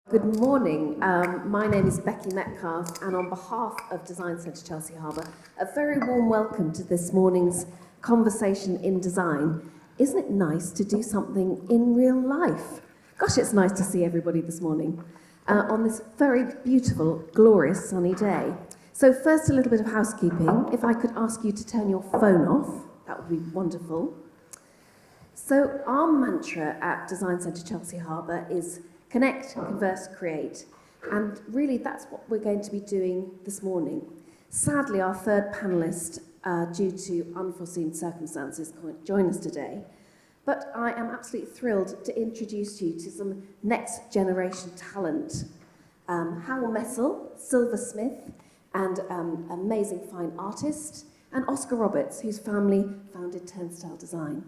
Good morning. My name is Becky Metcalf, and on behalf of Design Centre Chelsea Harbour, a very warm welcome to this morning's conversation in design. Isn't it nice to do something in real life? Gosh, it's nice to see everybody this morning on this very beautiful, glorious sunny day. So first, a little bit of housekeeping. If I could ask you to turn your phone off, that would be wonderful. So our mantra at Design Centre Chelsea Harbour is connect, converse, create. And really, that's what we're going to be doing this morning. Sadly, our third panellist, due to unforeseen circumstances, can't join us today. But I am absolutely thrilled to introduce you to some next generation talent. Hal Messel, silversmith, and amazing fine artist, and Oscar Roberts, whose family founded Turnstile Design.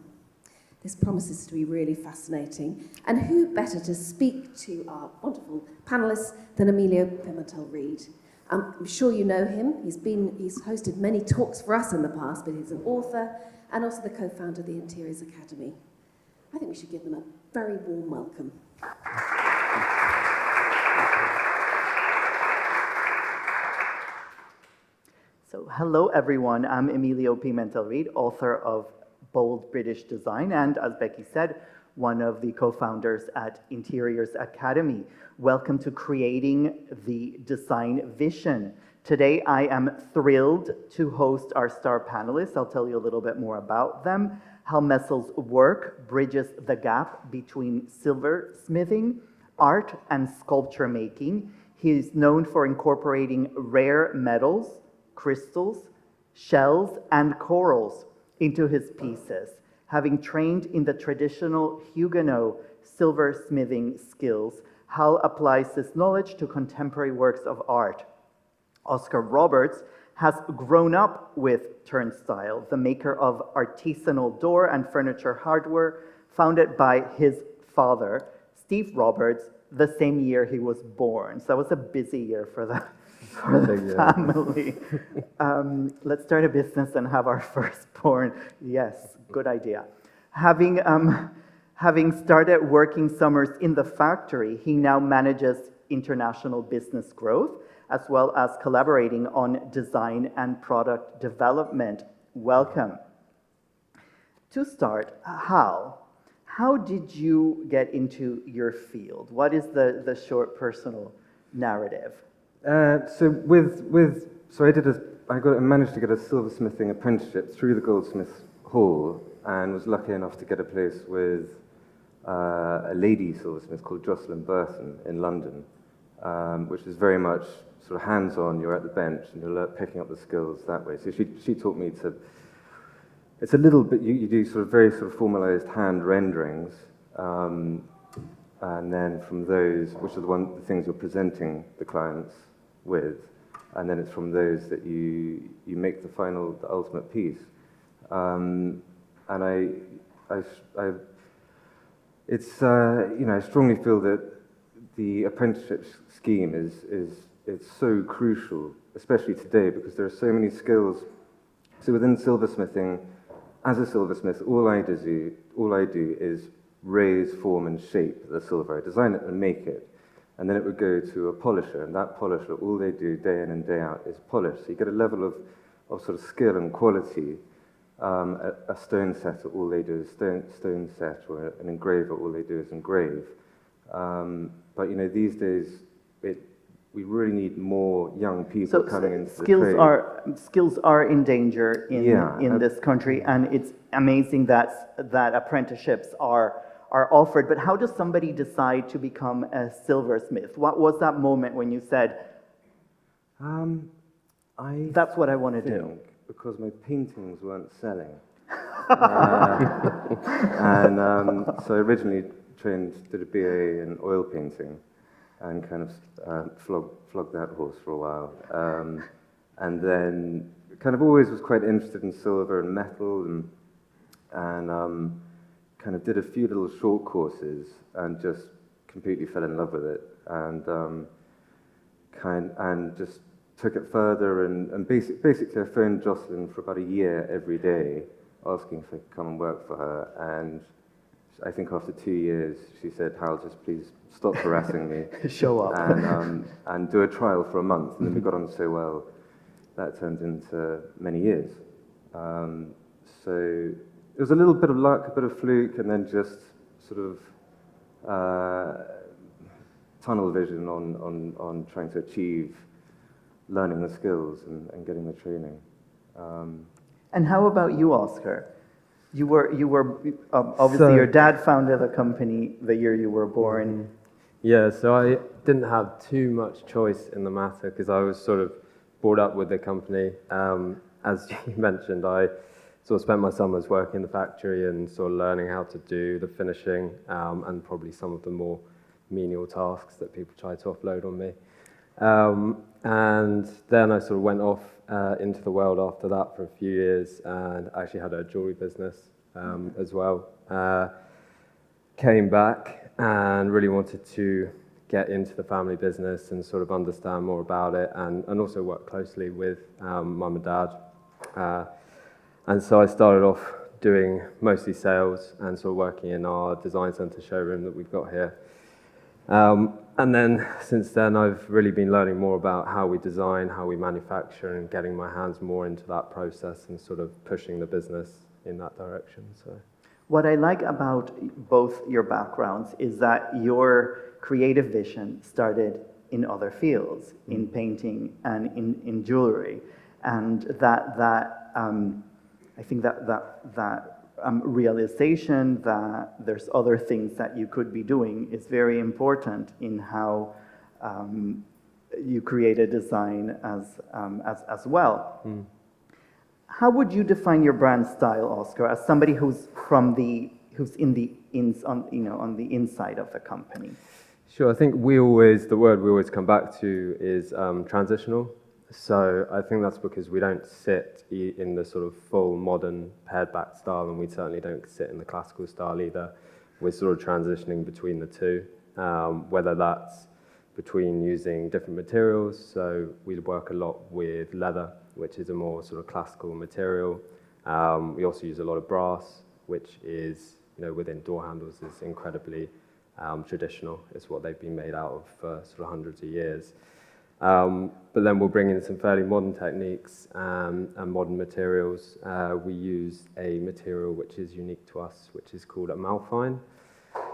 This promises to be really fascinating. And who better to speak to our wonderful panellists than Emilio Pimentel-Reid? I'm sure you know him. He's hosted many talks for us in the past, but he's an author and also the co-founder of the Interiors Academy. I think we should give them a very warm welcome. So, hello everyone. I'm Emilio Pimentel-Reid, author of Bold British Design, and as Becky said, one of the co-founders at Interiors Academy. Welcome to Creating the Design Vision. Today I am thrilled to host our star panelists. I'll tell you a little bit more about them. Hal Messel's work bridges the gap between silversmithing, art, and sculpture making. He is known for incorporating rare metals, crystals, shells, and corals into his pieces. Having trained in the traditional Huguenot silversmithing skills, Hal applies this knowledge to contemporary works of art. Oscar Roberts has grown up with Turnstile, the maker of artisanal door and furniture hardware, founded by his father, Steve Roberts, the same year he was born. So that was a busy year for the family. Let's start a business and have our firstborn. Yes, good idea. Having started working summers in the factory, he now manages international business growth, as well as collaborating on design and product development. Welcome. To start, Hal, how did you get into your field? What is the short personal narrative? I managed to get a silversmithing apprenticeship through the Goldsmiths Hall, and was lucky enough to get a place with a lady silversmith called Jocelyn Burton in London, which is very much sort of hands-on. You're at the bench and you're picking up the skills that way. So she taught me to. It's a little bit. You do sort of very sort of formalized hand renderings. And then from those, which are the things you're presenting the clients with, and then it's from those that you make the ultimate piece. And I strongly feel that the apprenticeship scheme it's so crucial, especially today, because there are so many skills. So within silversmithing, as a silversmith, all I do is raise, form, and shape the silver. I design it and make it, and then it would go to a polisher, and that polisher, all they do day in and day out is polish. So you get a level of sort of skill and quality. A stone setter, all they do is stone set, or an engraver, all they do is engrave. But these days, we really need more young people coming into the trade. Skills are in danger in this country, and it's amazing that apprenticeships are offered. But how does somebody decide to become a silversmith? What was that moment when you said, that's what I want to do? Because my paintings weren't selling. So I originally did a BA in oil painting, and kind of flogged that horse for a while. And then kind of always was quite interested in silver and metal, and kind of did a few little short courses and just completely fell in love with it, and just took it further, and basically I phoned Jocelyn for about a year every day, asking if I could come and work for her, and I think after 2 years, she said, "Hal, just please stop harassing me Show up. and do a trial for a month." And then we got on so well that turned into many years. So it was a little bit of luck, a bit of fluke, and then just sort of tunnel vision on trying to achieve learning the skills and getting the training. And how about you, Oscar? You were obviously your dad founded a company the year you were born. Yeah, so I didn't have too much choice in the matter because I was sort of brought up with the company. As you mentioned, I sort of spent my summers working in the factory and sort of learning how to do the finishing and probably some of the more menial tasks that people try to offload on me. And then I sort of went off into the world after that for a few years and actually had a jewelry business as well. Came back and really wanted to get into the family business and sort of understand more about it and also work closely with mum and dad. And so I started off doing mostly sales and sort of working in our design centre showroom that we've got here. And then since then, I've really been learning more about how we design, how we manufacture, and getting my hands more into that process and sort of pushing the business in that direction. So, What I like about both your backgrounds is that your creative vision started in other fields, in painting and in jewelry, and I think that realization that there's other things that you could be doing is very important in how you create a design as well. How would you define your brand style, Oscar, as somebody who's on the inside of the company? sure, I think the word we always come back to is transitional. So I think that's because we don't sit in the sort of full modern pared back style, and we certainly don't sit in the classical style either. We're sort of transitioning between the two, whether that's between using different materials. So we work a lot with leather, which is a more sort of classical material. We also use a lot of brass, which is, within door handles is incredibly traditional. It's what they've been made out of for sort of hundreds of years. But then we'll bring in some fairly modern techniques and modern materials. We use a material which is unique to us, which is called amalfine.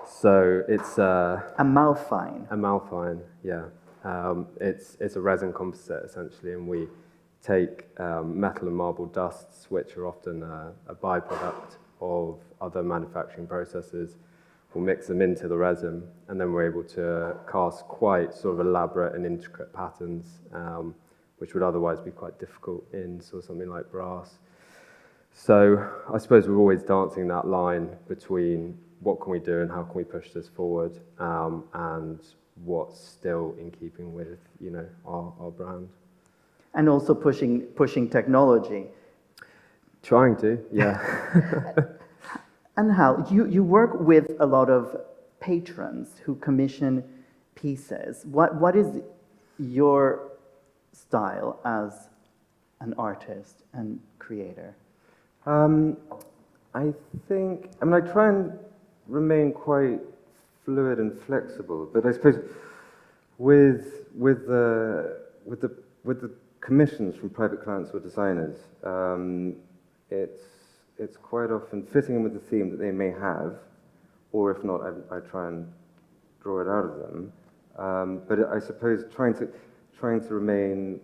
So it's Amalfine. Amalfine, yeah. It's a resin composite essentially, and we take metal and marble dusts, which are often a byproduct of other manufacturing processes. We'll mix them into the resin, and then we're able to cast quite sort of elaborate and intricate patterns, which would otherwise be quite difficult in sort of something like brass. So I suppose we're always dancing that line between what can we do and how can we push this forward, and what's still in keeping with, our brand. And also pushing technology. Trying to, yeah. And Hal, you work with a lot of patrons who commission pieces. What is your style as an artist and creator? I try and remain quite fluid and flexible, but I suppose with the commissions from private clients or designers, it's quite often fitting in with the theme that they may have, or if not, I try and draw it out of them. But I suppose trying to remain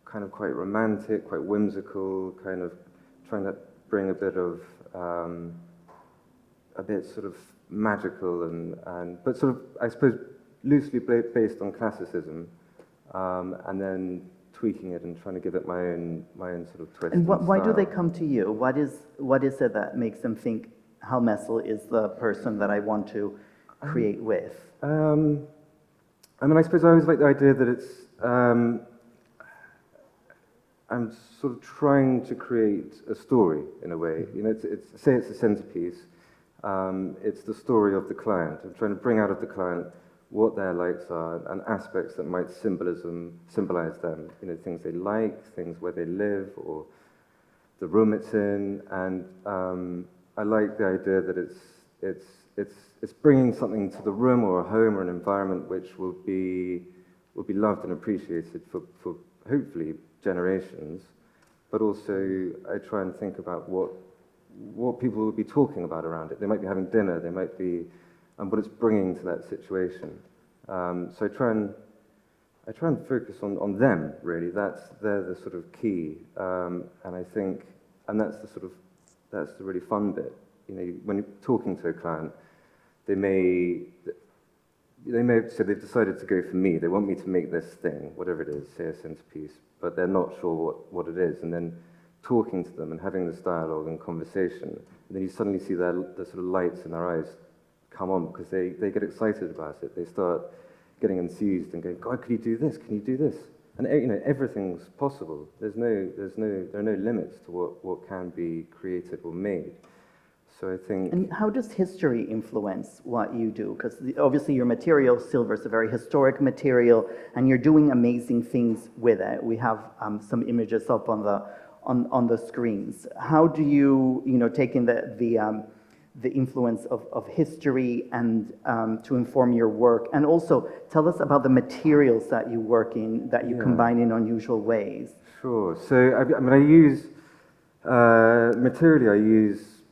kind of quite romantic, quite whimsical, kind of trying to bring a bit sort of magical but sort of, I suppose, loosely based on classicism, and then tweaking it and trying to give it my own sort of twist. And why do style. they come to you? What is it that makes them think Hal Messel is the person that I want to create with? I suppose I always like the idea that it's I'm sort of trying to create a story in a way. It's a centerpiece. It's the story of the client. I'm trying to bring out of the client what their likes are and aspects that might symbolize them. Things they like, things where they live, or the room it's in. And I like the idea that it's bringing something to the room or a home or an environment which will be loved and appreciated for hopefully generations. But also, I try and think about what people will be talking about around it. They might be having dinner, they might be, and what it's bringing to that situation. So I try and focus on them, really. They're the sort of key, and I think, and that's the really fun bit. You know, when you're talking to a client, they may say they've decided to go for me. They want me to make this thing, whatever it is, say a centerpiece, but they're not sure what it is. And then talking to them and having this dialogue and conversation, and then you suddenly see the sort of lights in their eyes come on because they get excited about it. They start getting enthused and going, God, could you do this? Can you do this? And you know, everything's possible. There are no limits to what can be created or made. So I think. And how does history influence what you do? Because obviously your material, silver, is a very historic material, and you're doing amazing things with it. We have some images up on the screens. How do you take in the influence of history and to inform your work? And also tell us about the materials that you work in, that you combine in unusual ways. Sure. So I mean, I use materially. I use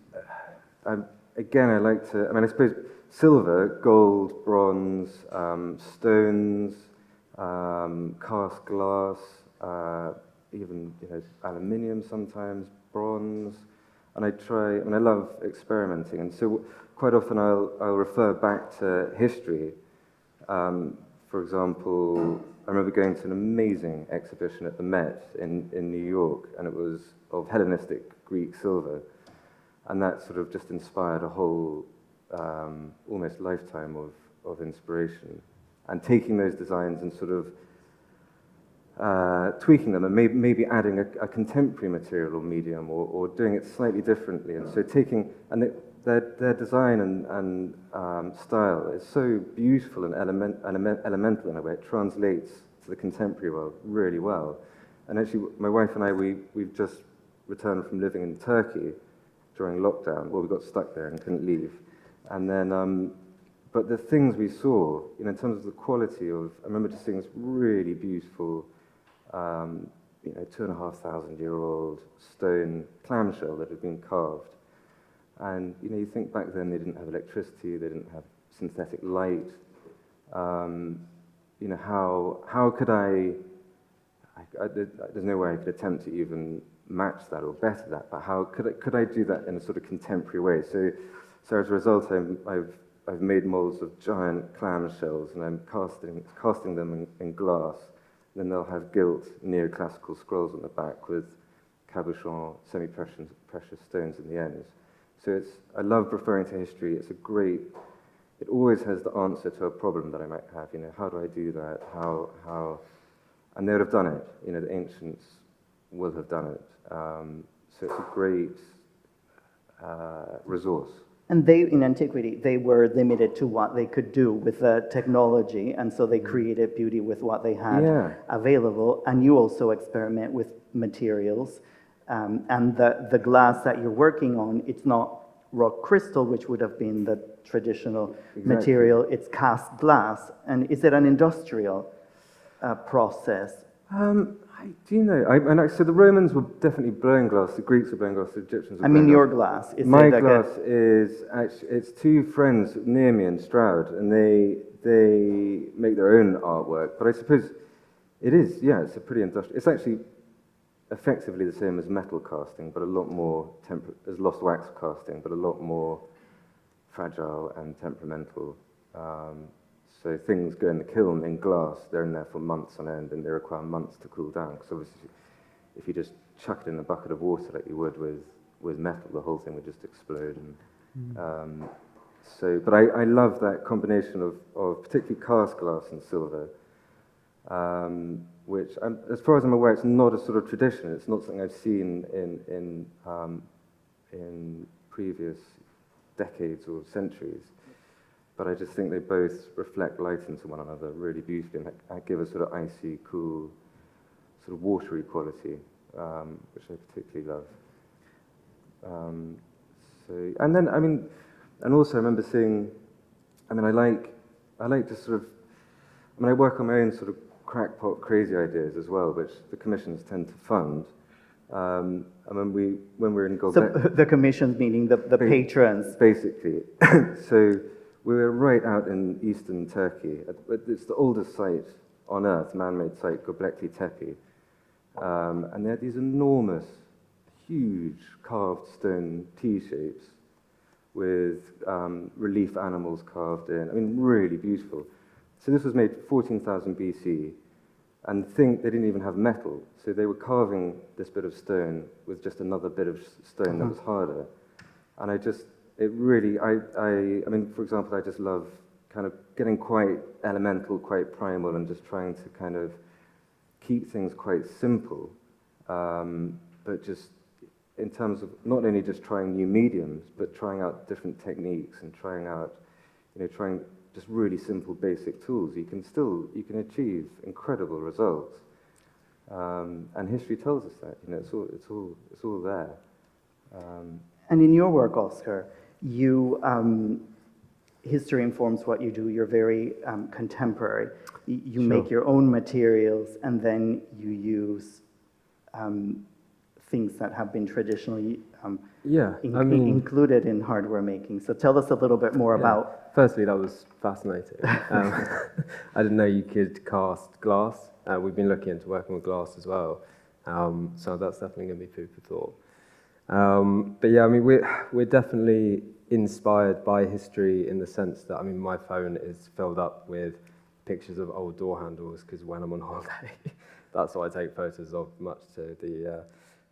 again. I like to. I mean, I suppose silver, gold, bronze, stones, cast glass, even aluminium sometimes, bronze. And I love experimenting, and so quite often I'll refer back to history. For example, I remember going to an amazing exhibition at the Met in New York, and it was of Hellenistic Greek silver, and that sort of just inspired a whole almost lifetime of inspiration. And taking those designs and sort of tweaking them and maybe adding a contemporary material or medium or doing it slightly differently. And so their design and style is so beautiful and elemental in a way. It translates to the contemporary world really well. And actually, my wife and I, we've just returned from living in Turkey during lockdown. Well, we got stuck there and couldn't leave. And then, but the things we saw, in terms of the quality of, I remember just seeing this really beautiful 2,500-year-old stone clamshell that had been carved. And, you think back then they didn't have electricity, they didn't have synthetic light. How could there's no way I could attempt to even match that or better that, but how could I do that in a sort of contemporary way? So as a result, I've made molds of giant clamshells, and I'm casting them in glass. Then they'll have gilt neoclassical scrolls on the back with cabochon semi-precious stones in the ends. So I love referring to history. It always has the answer to a problem that I might have. How do I do that? How, and they would have done it. The ancients will have done it. So it's a great resource. And in antiquity, they were limited to what they could do with the technology, and so they created beauty with what they had available. And you also experiment with materials, and the glass that you're working on, it's not rock crystal, which would have been the traditional material. It's cast glass. And is it an industrial process? So the Romans were definitely blowing glass, the Greeks were blowing glass, the Egyptians were blowing glass. Your glass. My glass is actually, it's two friends near me in Stroud, and they make their own artwork, but I suppose it is, it's a pretty industrial, it's actually effectively the same as metal casting, but a lot more, as lost wax casting, but a lot more fragile and temperamental. So things go in the kiln in glass, they're in there for months on end, and they require months to cool down. Because obviously, if you just chuck it in a bucket of water like you would with metal, the whole thing would just explode. And, but I love that combination of particularly cast glass and silver, which, as far as I'm aware, it's not a sort of tradition. It's not something I've seen in previous decades or centuries. But I just think they both reflect light into one another really beautifully and give a sort of icy, cool, sort of watery quality, which I particularly love. And then, and also I remember seeing, I mean, I like to sort of, I mean, I work on my own sort of crackpot crazy ideas as well, which the commissions tend to fund. And when we're in So Goblet, the commissions meaning the patrons. basically. So we were right out in eastern Turkey. It's the oldest site on earth, man-made site, Göbekli Tepe. And they had these enormous, huge carved stone T-shapes with relief animals carved in. I mean, really beautiful. So this was made 14,000 BC, and they didn't even have metal. So they were carving this bit of stone with just another bit of stone that was harder. And I mean, for example, I just love kind of getting quite elemental, quite primal, and just trying to kind of keep things quite simple, but just in terms of not only just trying new mediums, but trying out different techniques and trying just really simple basic tools. You can achieve incredible results. And history tells us that, it's all there. And in your work, Oscar, history informs what you do. You're very contemporary. You Sure. make your own materials, and then you use things that have been traditionally included in hardware making. So tell us a little bit more about. Firstly, that was fascinating. I didn't know you could cast glass. We've been looking into working with glass as well. So that's definitely going to be food for thought. But yeah, I mean, we're definitely inspired by history in the sense that, I mean, my phone is filled up with pictures of old door handles because when I'm on holiday, that's what I take photos of, much to the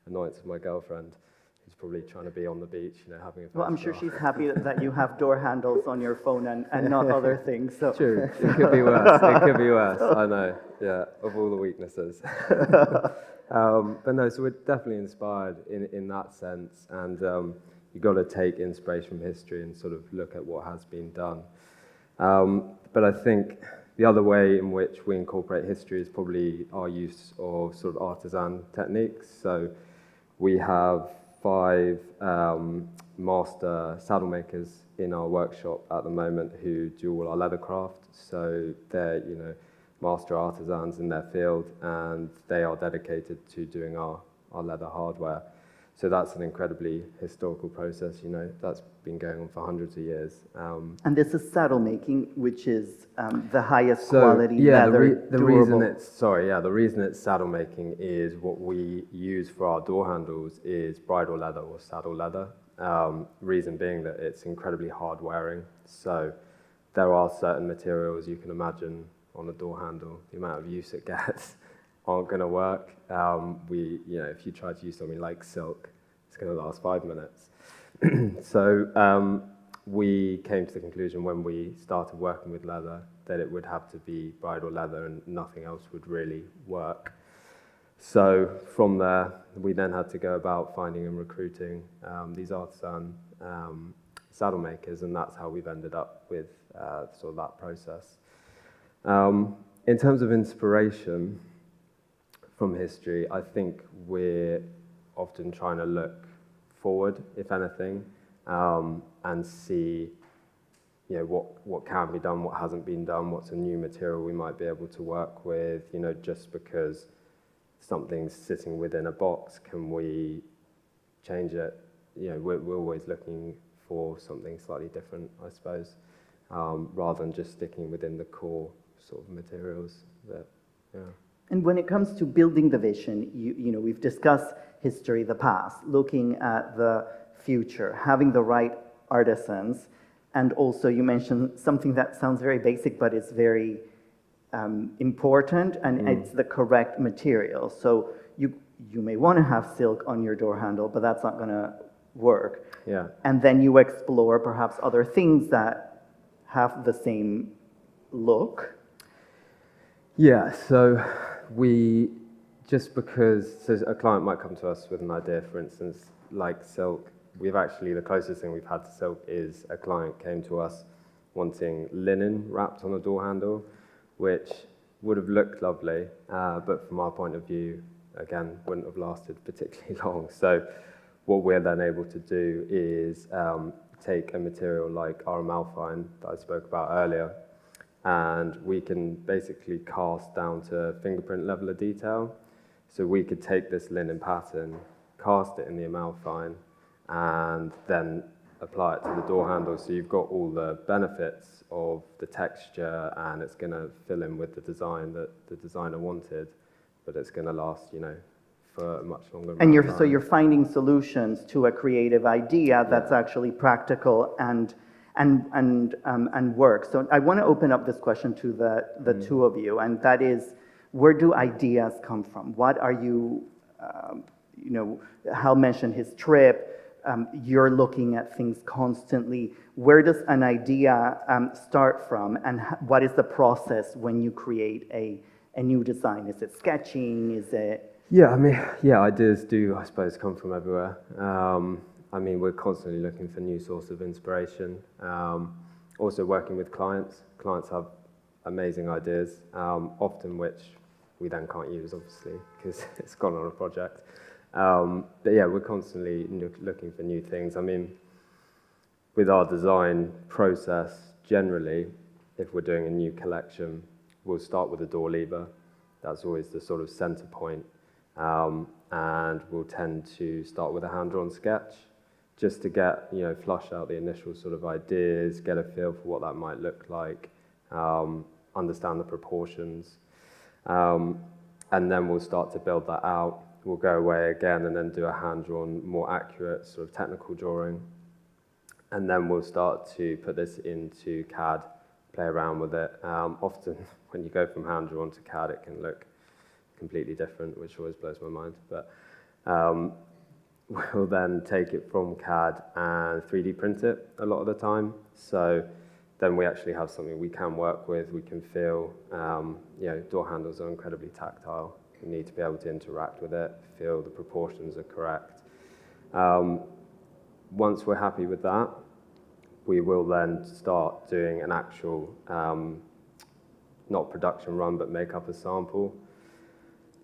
annoyance of my girlfriend, who's probably trying to be on the beach, having a Well, I'm sure photograph. she's happy that you have door handles on your phone and not other things. So. True, it could be worse. It could be worse. I know. Yeah, of all the weaknesses. But no, so we're definitely inspired in that sense, and you've got to take inspiration from history and sort of look at what has been done. But I think the other way in which we incorporate history is probably our use of sort of artisan techniques. So we have 5 master saddle makers in our workshop at the moment who do all our leather craft. So they're, master artisans in their field, and they are dedicated to doing our leather hardware. So that's an incredibly historical process, that's been going on for hundreds of years. And this is saddle making, which is the highest quality leather. The reason it's saddle making is what we use for our door handles is bridle leather or saddle leather. Reason being that it's incredibly hard wearing. So there are certain materials you can imagine on a door handle, the amount of use it gets aren't going to work. If you try to use something like silk, it's going to last 5 minutes. So we came to the conclusion when we started working with leather that it would have to be bridal leather and nothing else would really work. So from there, we then had to go about finding and recruiting these artisan saddle makers, and that's how we've ended up with sort of that process. In terms of inspiration from history, I think we're often trying to look forward, if anything, and see what can be done, what hasn't been done, what's a new material we might be able to work with. Just because something's sitting within a box, can we change it? We're always looking for something slightly different, I suppose, rather than just sticking within the core sort of materials. And when it comes to building the vision, we've discussed history, the past, looking at the future, having the right artisans, and also you mentioned something that sounds very basic, but it's very important, and it's the correct material. So you may want to have silk on your door handle, but that's not going to work. Yeah. And then you explore perhaps other things that have the same look. Yeah, so so a client might come to us with an idea, for instance, like silk. The closest thing we've had to silk is a client came to us wanting linen wrapped on a door handle, which would have looked lovely, but from our point of view, again, wouldn't have lasted particularly long. So what we're then able to do is take a material like aromalphine that I spoke about earlier, and we can basically cast down to fingerprint level of detail. So we could take this linen pattern, cast it in the amalphine, and then apply it to the door handle. So you've got all the benefits of the texture, and it's going to fill in with the design that the designer wanted, but it's going to last, for a much longer And amount of so time. you're finding solutions to a creative idea that's actually practical and works. So I want to open up this question to the two of you, and that is, where do ideas come from? What are you, Hal mentioned his trip. You're looking at things constantly. Where does an idea start from, and what is the process when you create a new design? Is it sketching? Is it... Ideas do, I suppose, come from everywhere. We're constantly looking for new sources of inspiration. Also working with clients. Clients have amazing ideas, often which we then can't use, obviously, because it's gone on a project. We're constantly looking for new things. With our design process, generally, if we're doing a new collection, we'll start with a door lever. That's always the sort of center point. And we'll tend to start with a hand-drawn sketch, just to get, flush out the initial sort of ideas, get a feel for what that might look like, understand the proportions. And then we'll start to build that out. We'll go away again and then do a hand-drawn, more accurate sort of technical drawing. And then we'll start to put this into CAD, play around with it. Often when you go from hand-drawn to CAD, it can look completely different, which always blows my mind. But we'll then take it from CAD and 3D print it a lot of the time. So then we actually have something we can work with, we can feel. Door handles are incredibly tactile. You need to be able to interact with it, feel the proportions are correct. Once we're happy with that, we will then start doing an actual, not production run, but make up a sample.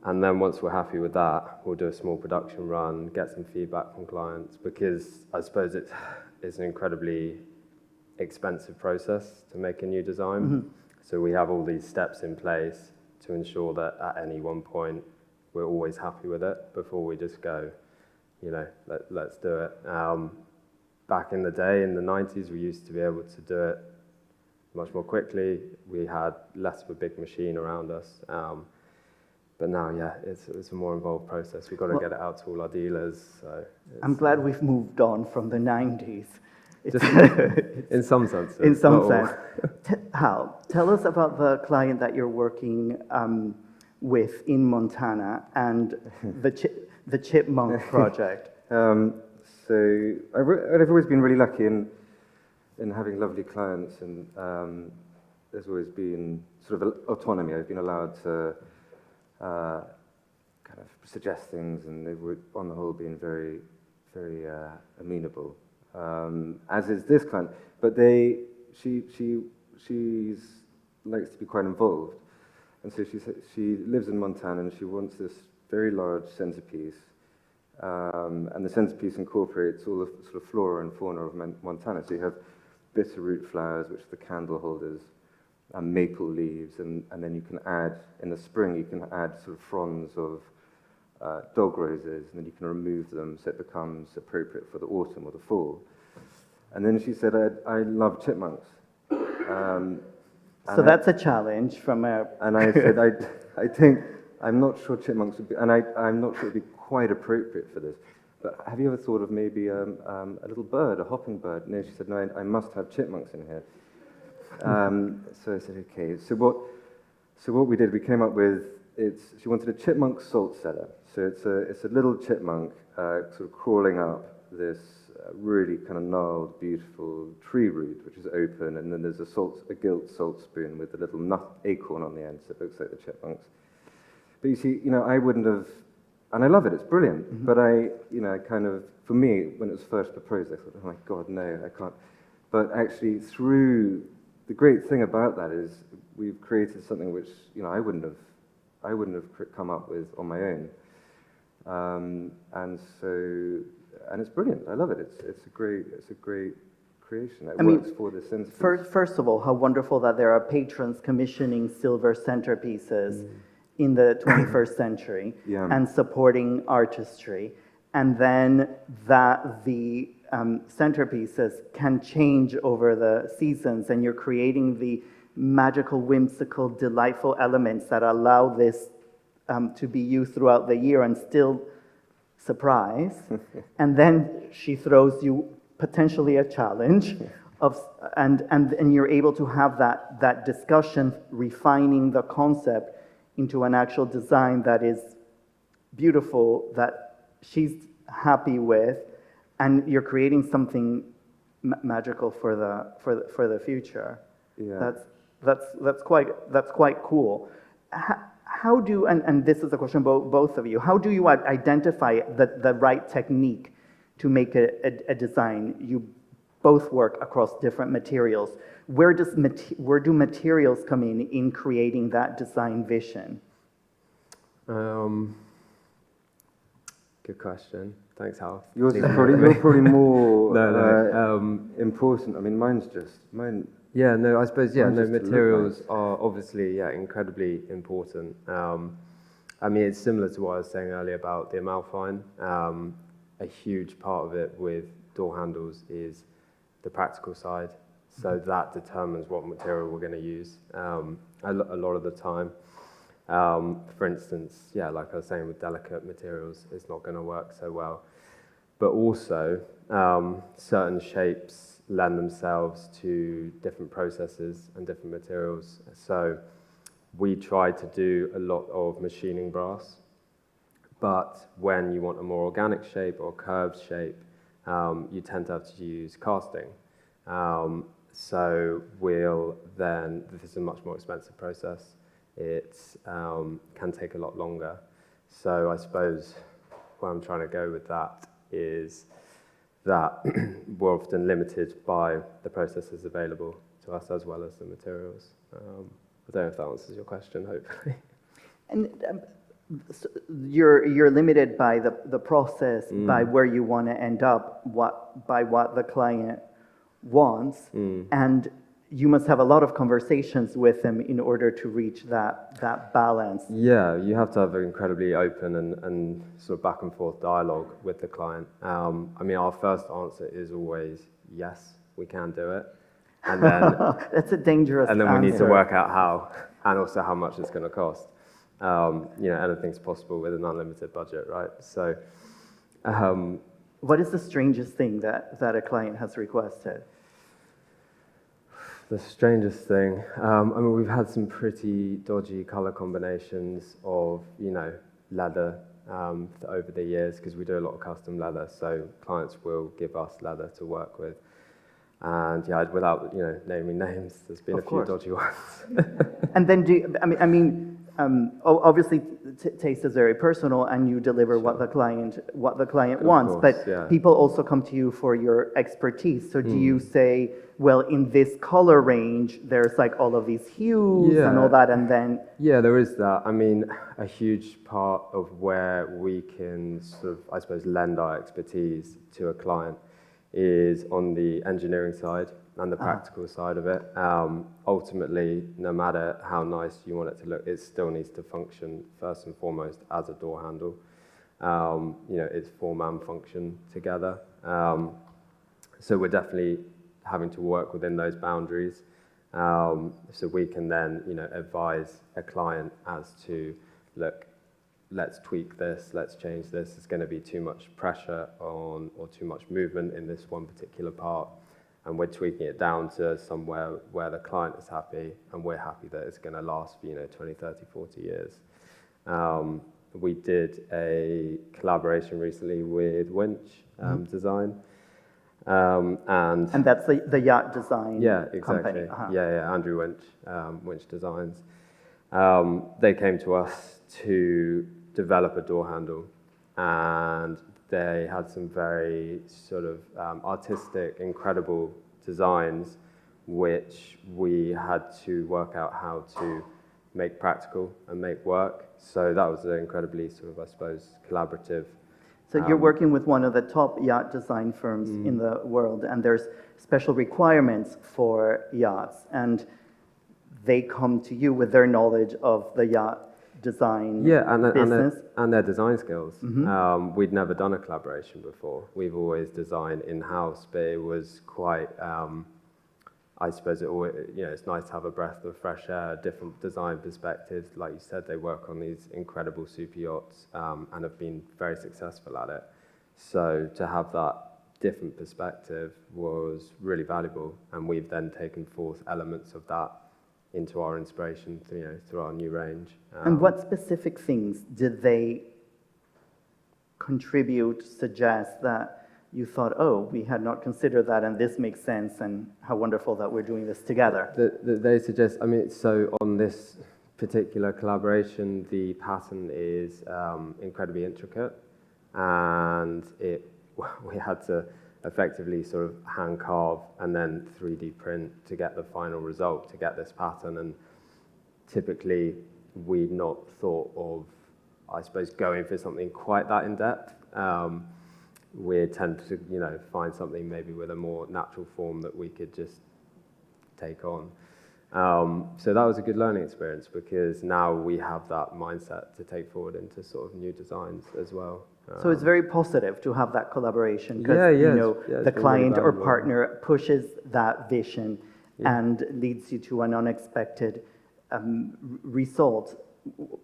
And then once we're happy with that, we'll do a small production run, get some feedback from clients, because I suppose it's an incredibly expensive process to make a new design. Mm-hmm. So we have all these steps in place to ensure that at any one point, we're always happy with it before we just go, let's do it. Back in the day, in the 90s, we used to be able to do it much more quickly. We had less of a big machine around us. But now, it's a more involved process. We've got to get it out to all our dealers. So I'm glad we've moved on from the 90s. In some sense. In some sense. Hal, tell us about the client that you're working with in Montana and the Chipmunk project. So I've always been really lucky in having lovely clients, and there's always been sort of autonomy. I've been allowed to kind of suggest things, and they've, on the whole, been very, very amenable. As is this client, but she's likes to be quite involved, and so she lives in Montana, and she wants this very large centerpiece, and the centerpiece incorporates all the sort of flora and fauna of Montana. So you have bitterroot flowers, which are the candle holders, and maple leaves, and then you can add, in the spring, you can add sort of fronds of dog roses, and then you can remove them so it becomes appropriate for the autumn or the fall. And then she said, I love chipmunks. So that's a challenge from a... And I said, I think, I'm not sure chipmunks would be, and I'm not sure it would be quite appropriate for this, but have you ever thought of maybe a little bird, a hopping bird? No, she said, no, I must have chipmunks in here. So I said, okay. So what we did, we came up with, she wanted a chipmunk salt cellar. So it's a little chipmunk sort of crawling up this really kind of gnarled, beautiful tree root, which is open, and then there's a gilt salt spoon with a little nut acorn on the end, so it looks like the chipmunks. But you see, I wouldn't have, and I love it, it's brilliant, mm-hmm. But I kind of, for me, when it was first proposed, I thought, oh my God, no, I can't. But actually, the great thing about that is we've created something which, I wouldn't have come up with on my own. And it's brilliant. I love it. It's a great creation. It I mean, works for the centerpiece. First of all, how wonderful that there are patrons commissioning silver centerpieces in the 21st century Yeah. and supporting artistry, and then that the centerpieces can change over the seasons, and you're creating the magical, whimsical, delightful elements that allow this to be used throughout the year and still surprise. And then she throws you potentially a challenge of, and you're able to have that discussion, refining the concept into an actual design that is beautiful, that she's happy with, and you're creating something magical for the future. Yeah. That's quite cool. How do, and this is a question both of you, how do you identify the right technique to make a design? You both work across different materials. Where do materials come in creating that design vision? Good question. Thanks, Hal. Yours is probably more No. important. I mean, mine. Yeah, no, I suppose, Mine's no, just to look materials are obviously, incredibly important. I mean, it's similar to what I was saying earlier about the Amalfine. A huge part of it with door handles is the practical side. So that determines what material we're going to use a lot of the time. For instance, like I was saying, with delicate materials, it's not going to work so well. But also, certain shapes lend themselves to different processes and different materials. So we try to do a lot of machining brass, but when you want a more organic shape or curved shape, you tend to have to use casting. So this is a much more expensive process. It can take a lot longer. So I suppose where I'm trying to go with that is that we're often limited by the processes available to us as well as the materials. I don't know if that answers your question, hopefully. And so you're limited by the process, by where you want to end up, by what the client wants, and you must have a lot of conversations with them in order to reach that balance. Yeah, you have to have an incredibly open and sort of back and forth dialogue with the client. I mean, our first answer is always, yes, we can do it. And then That's a dangerous and then we need to answer. work out how, and also how much it's going to cost. Anything's possible with an unlimited budget, right? So, What is the strangest thing that a client has requested? the strangest thing, I mean, we've had some pretty dodgy color combinations of, leather over the years, because we do a lot of custom leather, so clients will give us leather to work with. And without naming names, there's been Of a few course. dodgy ones. And then obviously taste is very personal, and you deliver what the client wants. course, But yeah. people also come to you for your expertise. So do you say, well, in this color range, there's like all of these hues and all that, and then Yeah, there is that. I mean, a huge part of where we can sort of, I suppose, lend our expertise to a client is on the engineering side and the practical side of it. Ultimately, no matter how nice you want it to look, it still needs to function first and foremost as a door handle. It's form and function together. So we're definitely having to work within those boundaries. So we can then, advise a client as to, look, let's tweak this, let's change this. There's going to be too much pressure on or too much movement in this one particular part. And we're tweaking it down to somewhere where the client is happy and we're happy that it's going to last for, 20, 30, 40 years. We did a collaboration recently with Winch Design. and that's the yacht design Exactly. company. Andrew Winch, Winch Designs. They came to us to develop a door handle, and they had some very sort of artistic, incredible designs, which we had to work out how to make practical and make work. So that was an incredibly sort of, I suppose, collaborative So you're working with one of the top yacht design firms in the world, and there's special requirements for yachts, and they come to you with their knowledge of the yacht design business. And their design skills. We'd never done a collaboration before. We've always designed in-house, but it was quite, I suppose, it's nice to have a breath of fresh air, different design perspectives. Like you said, they work on these incredible super yachts and have been very successful at it. So to have that different perspective was really valuable, and we've then taken forth elements of that into our inspiration, through our new range. And what specific things did they contribute, suggest that you thought, oh, we had not considered that, and this makes sense, and how wonderful that we're doing this together? They suggest, so on this particular collaboration, the pattern is incredibly intricate, and we had to effectively sort of hand carve and then 3D print to get the final result, to get this pattern. And typically we'd not thought of, I suppose, going for something quite that in depth. We tend to, find something maybe with a more natural form that we could just take on. So that was a good learning experience, because now we have that mindset to take forward into sort of new designs as well. So it's very positive to have that collaboration, because the been client really or valuable. partner pushes that vision and leads you to an unexpected result.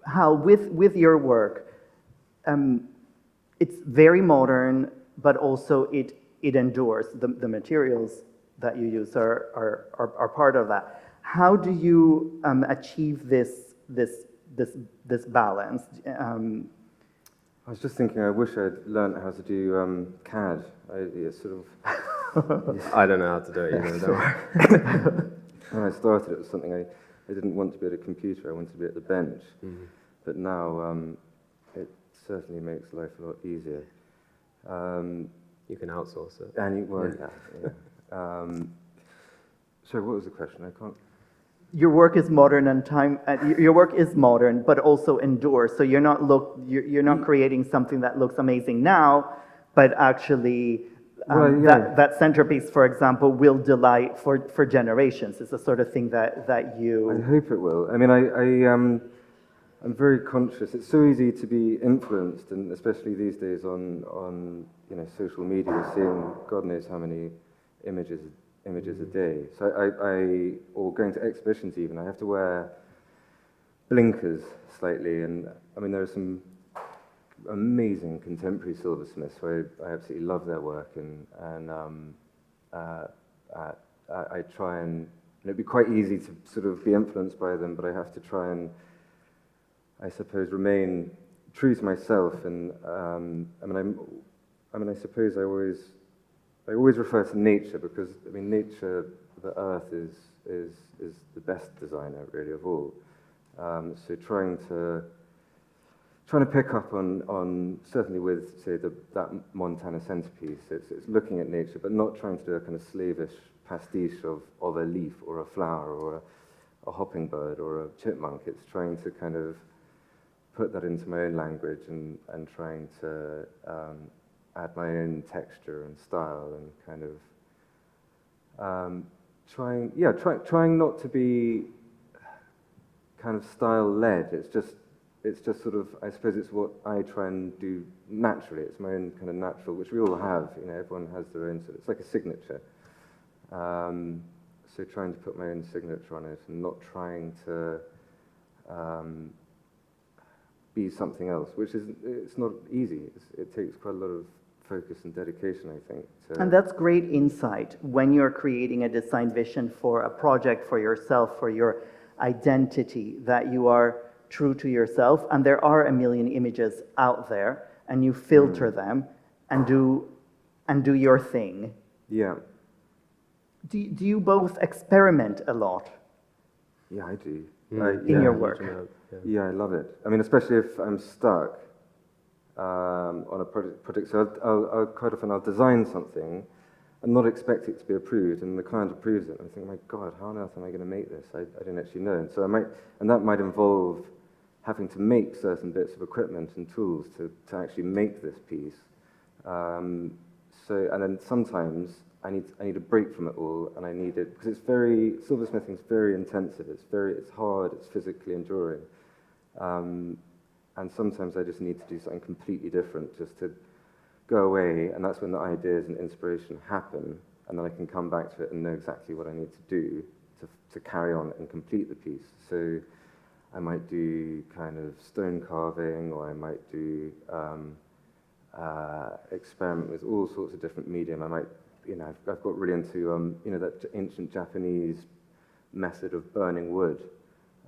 Hal, with your work, it's very modern, but also it endures. The materials that you use are part of that. How do you achieve this balance? I was just thinking, I wish I'd learned how to do CAD. It's sort of... I don't know how to do it either, don't worry. When I started, it was something I didn't want to be at a computer, I wanted to be at the bench. But now it certainly makes life a lot easier. You can outsource it. And so what was the question? I can't... Your work is modern your work is modern, but also endures. So you're not creating something that looks amazing now, but actually that centerpiece, for example, will delight for generations. It's the sort of thing that you... I hope it will. I mean, I'm very conscious. It's so easy to be influenced, and especially these days on social media, seeing God knows how many images a day. So or going to exhibitions even, I have to wear blinkers slightly, and I mean there are some amazing contemporary silversmiths who I absolutely love their work, and I try and it'd be quite easy to sort of be influenced by them, but I have to try and, I suppose, remain true to myself. And I suppose I always refer to nature, because I mean nature, the earth is the best designer really of all. So trying to pick up on certainly with, say, that Montana centerpiece, it's looking at nature, but not trying to do a kind of slavish pastiche of a leaf or a flower or a hopping bird or a chipmunk. It's trying to kind of put that into my own language and trying to add my own texture and style, and kind of trying not to be kind of style-led. It's just sort of, I suppose it's what I try and do naturally. It's my own kind of natural, which we all have. Everyone has their own. So it's like a signature. So trying to put my own signature on it, and not trying to be something else, it's not easy. It takes quite a lot of focus and dedication, I think. And that's great insight when you're creating a design vision for a project, for yourself, for your identity, that you are true to yourself, and there are a million images out there, and you filter them and do your thing. Yeah. Do you both experiment a lot? Yeah, I do. In your work? Yeah, I love it. I mean, especially if I'm stuck on a project. So I'll quite often I'll design something and not expect it to be approved, and the client approves it, and I think, my God, how on earth am I going to make this? I didn't actually know. And so that might involve having to make certain bits of equipment and tools to actually make this piece. And then sometimes I need a break from it all, and I need it because silversmithing is very intensive. It's hard. It's physically enduring, and sometimes I just need to do something completely different, just to go away, and that's when the ideas and inspiration happen, and then I can come back to it and know exactly what I need to do to carry on and complete the piece. So I might do kind of stone carving, or I might do experiment with all sorts of different medium. I might, I've got really into, that ancient Japanese method of burning wood.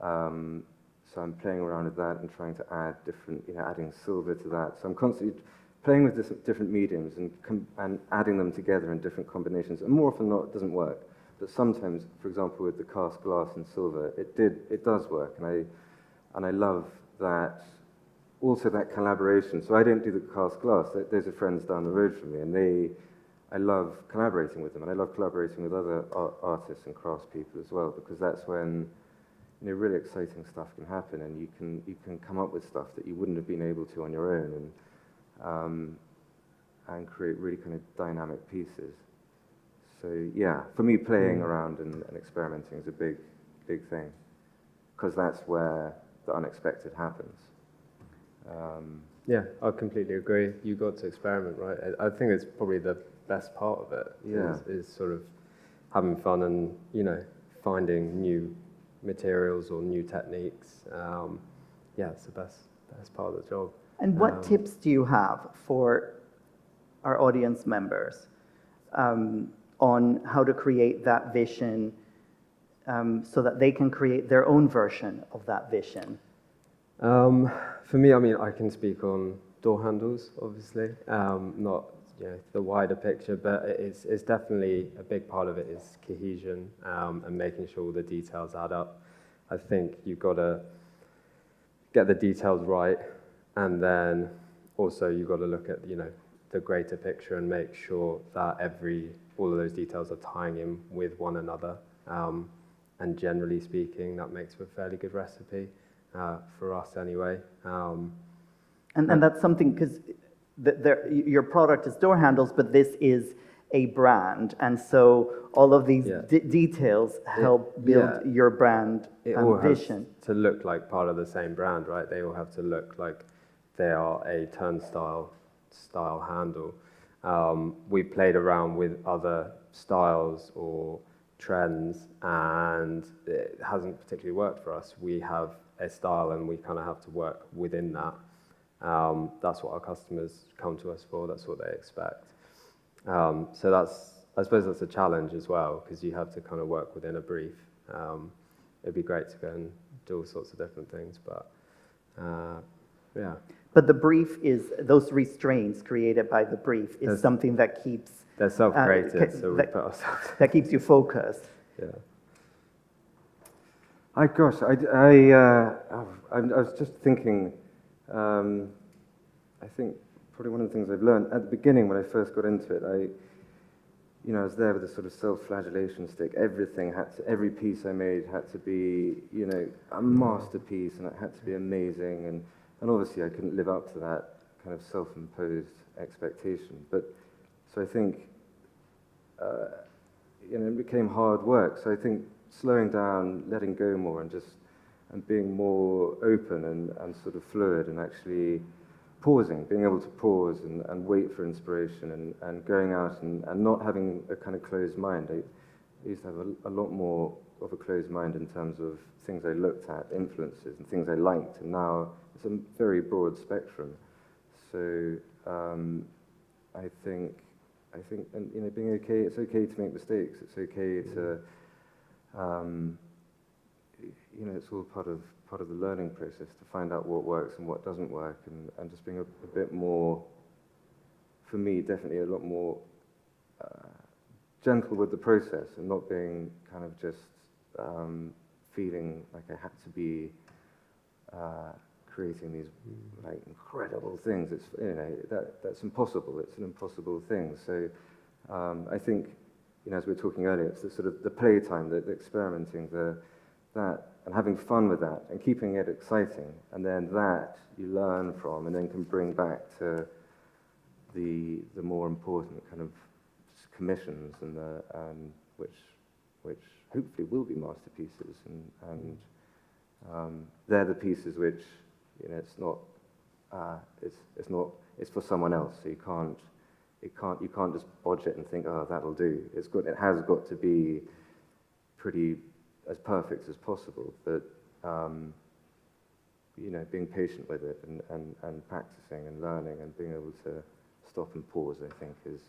So I'm playing around with that and trying to add different, adding silver to that. So I'm constantly playing with different mediums and adding them together in different combinations. And more often than not, it doesn't work. But sometimes, for example, with the cast glass and silver, it does work. And I love that, also that collaboration. So I don't do the cast glass. Those are friends down the road from me, and I love collaborating with them, and I love collaborating with other artists and craftspeople as well, because that's when really exciting stuff can happen, and you can come up with stuff that you wouldn't have been able to on your own, and create really kind of dynamic pieces. So yeah, for me, playing around and experimenting is a big thing, because that's where the unexpected happens. Yeah, I completely agree. You got to experiment, right? I think it's probably the best part of it. Yeah. Is sort of having fun and finding new materials or new techniques. Yeah, it's the best part of the job. And what tips do you have for our audience members on how to create that vision so that they can create their own version of that vision? For me, I mean, I can speak on door handles, obviously, not the wider picture, but it's definitely a big part of it is cohesion and making sure all the details add up. I think you've got to get the details right, and then also you've got to look at the greater picture and make sure that all of those details are tying in with one another. And generally speaking, that makes for a fairly good recipe. For us anyway. And that's something, because your product is door handles, but this is a brand, and so all of these details help build your brand it all vision. has to look like part of the same brand, right? They all have to look like they are a turnstile style handle. We played around with other styles or trends, and it hasn't particularly worked for us. We have a style, and we kind of have to work within that. That's what our customers come to us for. That's what they expect. So I suppose that's a challenge as well, because you have to kind of work within a brief. It'd be great to go and do all sorts of different things, but yeah. But the brief is, those restraints created by the brief is something that keeps... They're self-created, so we put ourselves... That keeps you focused. Yeah. I was just thinking, I think probably one of the things I've learned at the beginning when I first got into it, I was there with a sort of self-flagellation stick. Every piece I made had to be, a masterpiece, and it had to be amazing, and obviously I couldn't live up to that kind of self-imposed expectation. So I think, it became hard work. So I think slowing down, letting go more, and being more open and sort of fluid, and actually pausing, being able to pause and wait for inspiration, and going out and not having a kind of closed mind. I used to have a lot more of a closed mind in terms of things I looked at, influences, and things I liked, and now it's a very broad spectrum. So I think, and being okay. It's okay to make mistakes. It's okay to, it's all part of the learning process to find out what works and what doesn't work, and just being a bit more, for me, definitely a lot more gentle with the process, and not being kind of just feeling like I had to be creating these like incredible things. It's that's impossible. It's an impossible thing. So I think as we were talking earlier, it's the sort of the playtime, the experimenting, that and having fun with that and keeping it exciting, and then that you learn from and then can bring back to the more important kind of commissions and which hopefully will be masterpieces, and they're the pieces which, you know, it's for someone else. So you can't just bodge it and think, oh, that'll do. It has got to be pretty as perfect as possible, but you know, being patient with it and practicing and learning and being able to stop and pause, I think, is,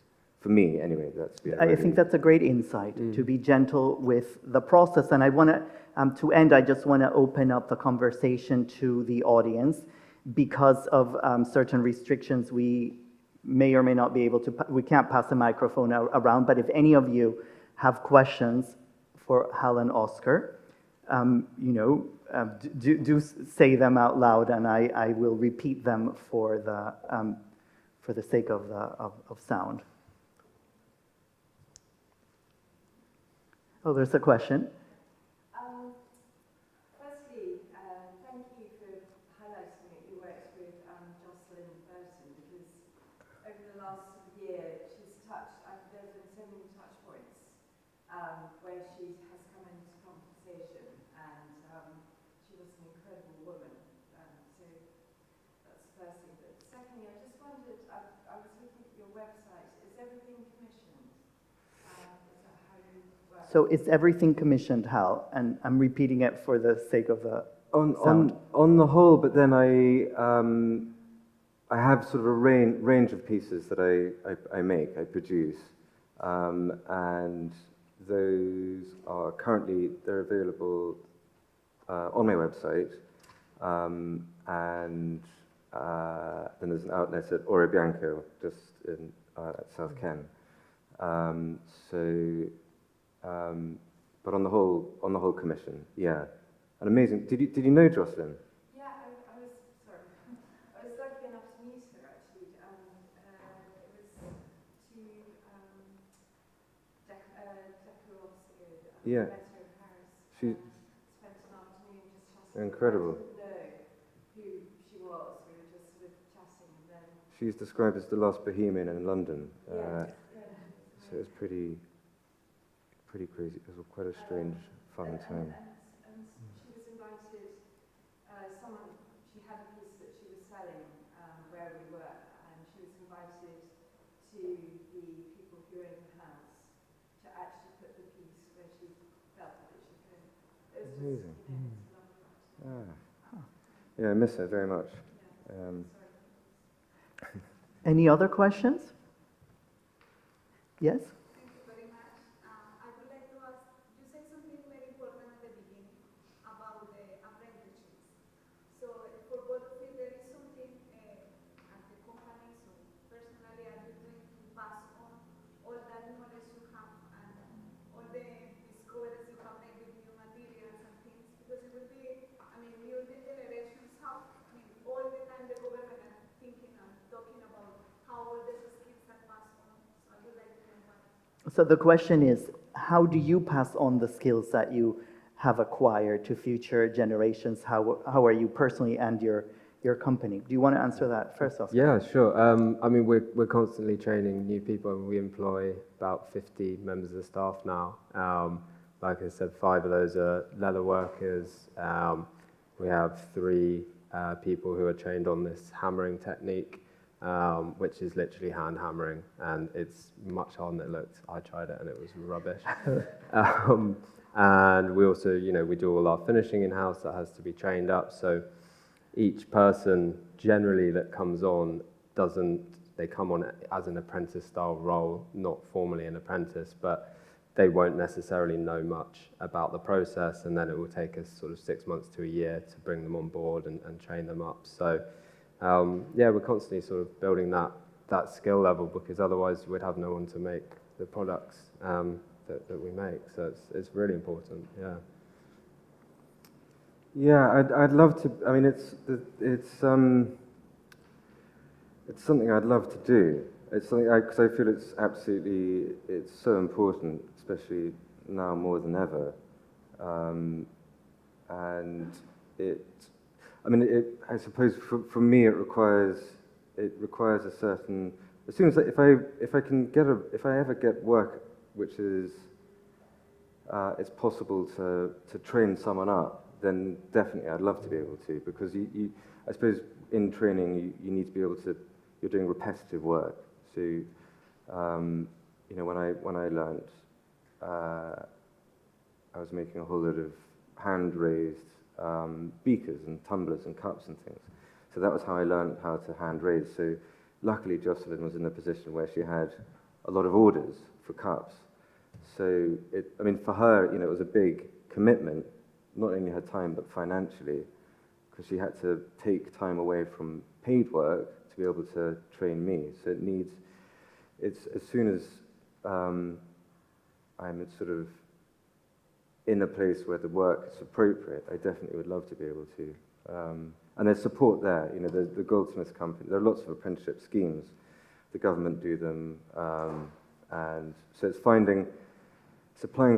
for me anyway, that's been I think that's a great insight, to be gentle with the process. And I want to end, I just want to open up the conversation to the audience. Because of certain restrictions, we may or may not be able to, we can't pass the microphone around, but if any of you have questions for Hal and Oscar, you know, do say them out loud, and I will repeat them for the sake of sound. Oh, there's a question. Firstly, thank you for highlighting that you worked with Jocelyn Burton, because over the last year she's touched, there's been so many touch points where she has come into conversation, and she was an incredible woman. So that's the first thing. But secondly, I just wondered, I was looking at your website, is everything commissioned? Is that how you work? So is everything commissioned, Hal? And I'm repeating it for the sake of the sound. On the whole, but then I have sort of a range of pieces that I make, I produce, and those are currently, they're available on my website, and then there's an outlet at Ore Bianco, just at South Ken. But on the whole commission, yeah. And amazing. Did you know Jocelyn? Yeah, I was sorry. I was lucky enough to meet her actually, and it was to Yeah. met her in Paris. She Spent an afternoon just chatting. incredible. I didn't know who she was. We were just sort of chatting, and then She's described as the last bohemian in London. yeah. So it was pretty crazy. It was quite a strange, fun time. And she was invited. She had a piece that she was selling where we were, and she was invited to the people who own the house to actually put the piece where she felt that it should go. It was Amazing. just, you know, it's lovely. Yeah, I miss her very much. Sorry. Any other questions? Yes? Thank you very much. I would like to ask, you said something very important at the beginning about the apprenticeships. So for both of you, there is something at the company, so personally, are you doing to pass on all that knowledge you have and all the discoveries you have made with new materials and things? Because it will be, I mean, new generations have, I mean, all the time the government are thinking and talking about how all these skills are passed on. So I would like to know what. So the question is, how do you pass on the skills that you have acquired to future generations? How are you personally and your company? Do you want to answer that first, Oscar? Yeah, sure. I mean, we're constantly training new people, and we employ about 50 members of the staff now. Like I said, 5 of those are leather workers. We have 3 people who are trained on this hammering technique, which is literally hand hammering, and it's much harder than it looked. I tried it and it was rubbish. And we also, you know, we do all our finishing in-house that has to be trained up. So each person generally that comes on they come on as an apprentice style role, not formally an apprentice, but they won't necessarily know much about the process, and then it will take us sort of 6 months to a year to bring them on board and train them up. So yeah, we're constantly sort of building that skill level, because otherwise we'd have no one to make the products that we make. So it's really important. Yeah. Yeah, I'd love to. I mean, it's something I'd love to do. It's something because I feel it's so important, especially now more than ever. And I suppose for me it requires a certain as soon as if I ever get work which is it's possible to train someone up, then definitely I'd love to be able to, because I suppose in training you need to be able to, you're doing repetitive work. So you know, when I learnt, I was making a whole load of hand raised beakers and tumblers and cups and things. So that was how I learned how to hand raise. So luckily Jocelyn was in a position where she had a lot of orders for cups. So I mean, for her, you know, it was a big commitment, not only her time but financially, because she had to take time away from paid work to be able to train me. So it's as soon as I'm sort of in a place where the work is appropriate, I definitely would love to be able to. And there's support there. You know, the Goldsmiths Company, there are lots of apprenticeship schemes. The government do them. And so it's applying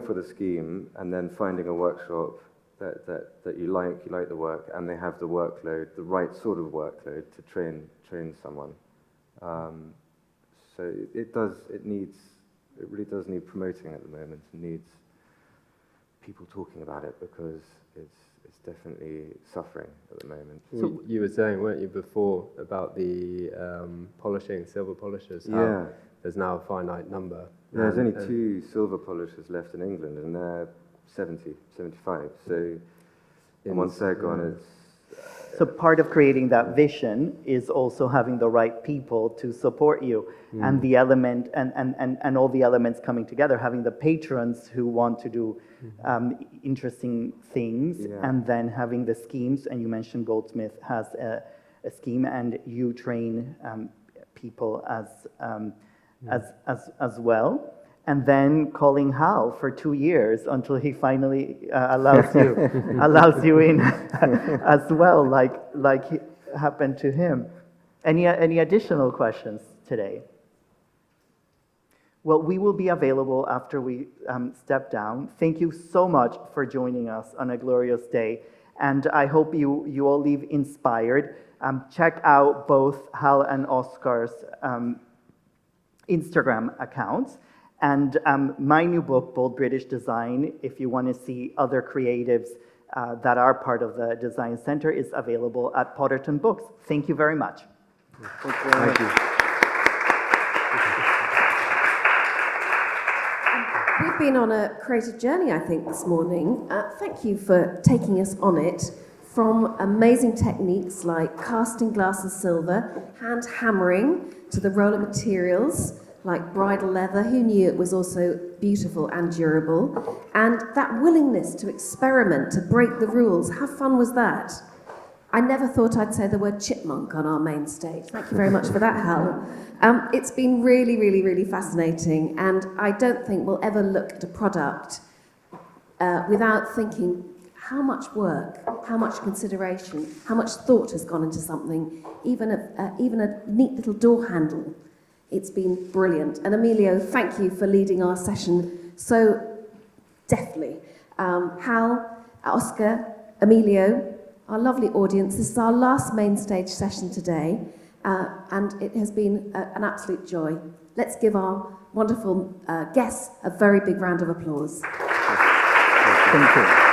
for the scheme and then finding a workshop that you like the work, and they have the workload, the right sort of workload to train someone. So it really does need promoting at the moment. It needs people talking about it, because it's definitely suffering at the moment. So you were saying, weren't you, before about the polishing, silver polishers? How Yeah. There's now a finite number. Yeah, there's only 2 silver polishers left in England, and they're 70, 75. So once they're gone, it's... So part of creating that vision is also having the right people to support you, and the element and all the elements coming together, having the patrons who want to do interesting things, and then having the schemes. And you mentioned Goldsmith has a scheme, and you train people as well. And then calling Hal for 2 years until he finally allows you in as well, like happened to him. Any additional questions today? Well, we will be available after we step down. Thank you so much for joining us on a glorious day, and I hope you all leave inspired. Check out both Hal and Oscar's Instagram accounts. And my new book, Bold British Design, if you want to see other creatives that are part of the Design Center, is available at Potterton Books. Thank you very much. Thank you. We've been on a creative journey, I think, this morning. Thank you for taking us on it, from amazing techniques like casting glass and silver, hand hammering, to the roller materials like bridal leather. Who knew it was also beautiful and durable? And that willingness to experiment, to break the rules. How fun was that? I never thought I'd say the word chipmunk on our main stage. Thank you very much for that, Hal. It's been really, really, really fascinating, and I don't think we'll ever look at a product without thinking how much work, how much consideration, how much thought has gone into something, even a neat little door handle. It's been brilliant. And Emilio, thank you for leading our session so deftly. Hal, Oscar, Emilio, our lovely audience, this is our last main stage session today, and it has been an absolute joy. Let's give our wonderful guests a very big round of applause. Thank you.